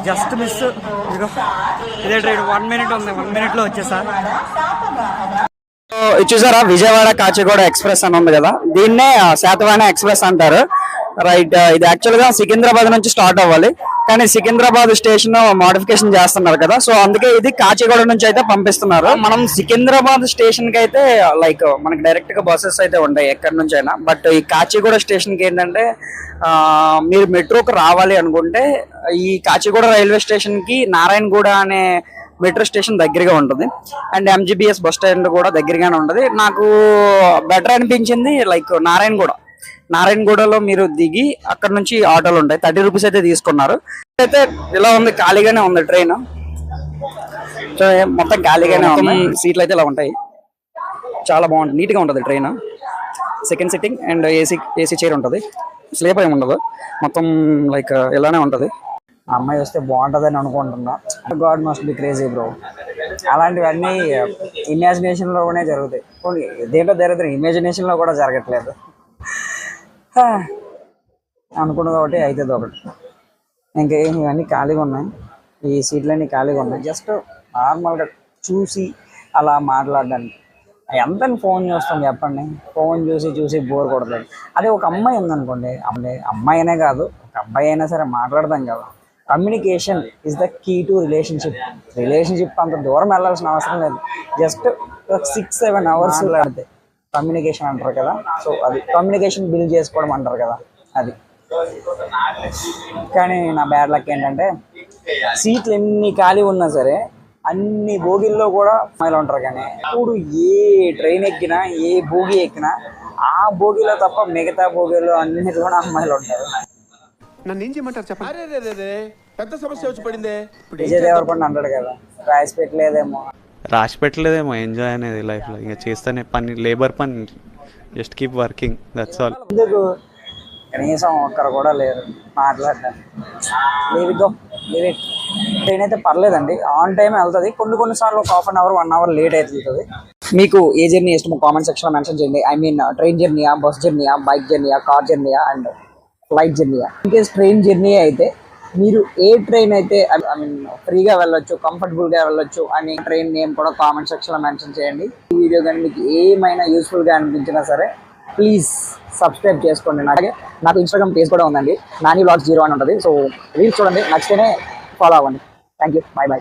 Just miss. ఇదే train 1 minute ఉంది, 1 minute లో వచ్చేసా. చూసారా, విజయవాడ కాచిగూడ ఎక్స్ప్రెస్ అని ఉంది కదా, దీన్నే శాతవాహన ఎక్స్ప్రెస్ అంటారు. రైట్, ఇది యాక్చువల్ గా సికింద్రాబాద్ నుంచి స్టార్ట్ అవ్వాలి, కానీ సికింద్రాబాద్ స్టేషన్ మోడిఫికేషన్ చేస్తున్నారు కదా, సో అందుకే ఇది కాచిగూడ నుంచి అయితే పంపిస్తున్నారు. మనం సికింద్రాబాద్ స్టేషన్ కి అయితే లైక్ మనకి డైరెక్ట్ గా బస్సెస్ అయితే ఉంటాయి ఎక్కడి నుంచి అయినా. బట్ ఈ కాచిగూడ స్టేషన్ కి ఏంటంటే మీరు మెట్రోకి రావాలి అనుకుంటే ఈ కాచిగూడ రైల్వే స్టేషన్ కి నారాయణగూడ అనే మెట్రో స్టేషన్ దగ్గరగా ఉంటుంది, అండ్ ఎంజీబీఎస్ బస్ స్టాండ్ కూడా దగ్గరగానే ఉంటుంది. నాకు బెటర్ అనిపించింది లైక్ నారాయణగూడలో మీరు దిగి అక్కడ నుంచి ఆటోలు ఉంటాయి, 30 రూపీస్ అయితే తీసుకున్నారు. అయితే ఇలా ఉంది, ఖాళీగానే ఉంది ట్రైన్. సో మొత్తం ఖాళీగానే ఉంది, సీట్లు అయితే ఇలా ఉంటాయి. చాలా బాగుంటుంది, నీట్గా ఉంటుంది train. Second sitting and AC chair ఉంటుంది, స్లీపర్ ఏమి ఉండదు, మొత్తం లైక్ ఇలానే ఉంటుంది. అమ్మాయి వస్తే బాగుంటుందని అనుకుంటున్నా. God must be crazy bro. అలాంటివన్నీ ఇమాజినేషన్లోనే జరుగుతాయి, దేంట్లో జరుగుతాయి, ఇమాజినేషన్లో కూడా జరగట్లేదు. అనుకున్నది ఒకటి అవుతుంది ఒకటి. ఇంకేం ఇవన్నీ ఖాళీగా ఉన్నాయి, ఈ సీట్లన్నీ ఖాళీగా ఉన్నాయి. జస్ట్ నార్మల్గా చూసి అలా మాట్లాడడానికి. ఎంతని ఫోన్ చూస్తాం చెప్పండి, ఫోన్ చూసి బోర్ కొడుతుంది. అదే ఒక అమ్మాయి ఉందనుకోండి, అమ్మాయి అనే కాదు ఒక అబ్బాయి అయినా సరే మాట్లాడదాం కదా. Communication is the key to relationship అంత దూరం వెళ్ళాల్సిన అవసరం లేదు, జస్ట్ 6-7 hours మాట్లాడితే కమ్యూనికేషన్ అంటారు కదా. సో అది కమ్యూనికేషన్ బిల్డ్ చేసుకోవడం అంటారు కదా, అది. కానీ నా బ్యాడ్ లక్ ఏంటంటే సీట్లు ఎన్ని ఖాళీ ఉన్నా సరే అన్ని బోగిల్లో కూడా అమ్మాయిలు ఉంటారు. కానీ ఇప్పుడు ఏ ట్రైన్ ఎక్కినా ఏ బోగి ఎక్కినా ఆ బోగిలో తప్ప మిగతా బోగిలో అన్నిటి కూడా అమ్మాయిలు ఉంటారు. నన్ను ఏం చేయమంటారు చెప్పండి. పెద్ద సమస్య వచ్చి పడిందే. విజయ్ దేవరకొండ అంటాడు కదా, రాసి పెట్టలేదేమో ఎంజాయ్ అనేది లైఫ్లో. ఇంకా చేస్తేనే పని, లేబర్ పని, just keep working, that's all. ఎందుకు కనీసం ఒక్కరు కూడా లేరు మాట్లాడడానికి. ట్రైన్ అయితే పర్లేదండి, ఆన్ టైం వెళ్తుంది. కొన్నిసార్లు ఒక 1/2 hour 1 hour లేట్ అవుతుంది. మీకు ఏ జర్నీ ఇష్టమో కామెంట్ సెక్షన్లో మెన్షన్ చేయండి. ఐ మీన్ ట్రైన్ జర్నీయా, బస్ జర్నీయా, బైక్ జర్నీయా, కార్ జర్నీయా అండ్ ఫ్లైట్ జర్నీయా. ఇన్కేస్ ట్రైన్ జర్నీ అయితే మీరు ఏ ట్రైన్ అయితే ఐ మీన్ ఫ్రీగా వెళ్ళొచ్చు, కంఫర్టబుల్గా వెళ్ళొచ్చు అని ట్రైన్ నేమ్ కూడా కామెంట్ సెక్షన్లో మెన్షన్ చేయండి. ఈ వీడియో కానీ మీకు ఏమైనా యూస్ఫుల్గా అనిపించినా సరే ప్లీజ్ సబ్స్క్రైబ్ చేసుకోండి. నాకు ఇన్స్టాగ్రామ్ పేజ్ కూడా ఉందండి, నాని వ్లాగ్స్ 0 అని ఉంటుంది. సో రీల్స్ చూడండి, నచ్చితేనే ఫాలో అవ్వండి. Thank you, by.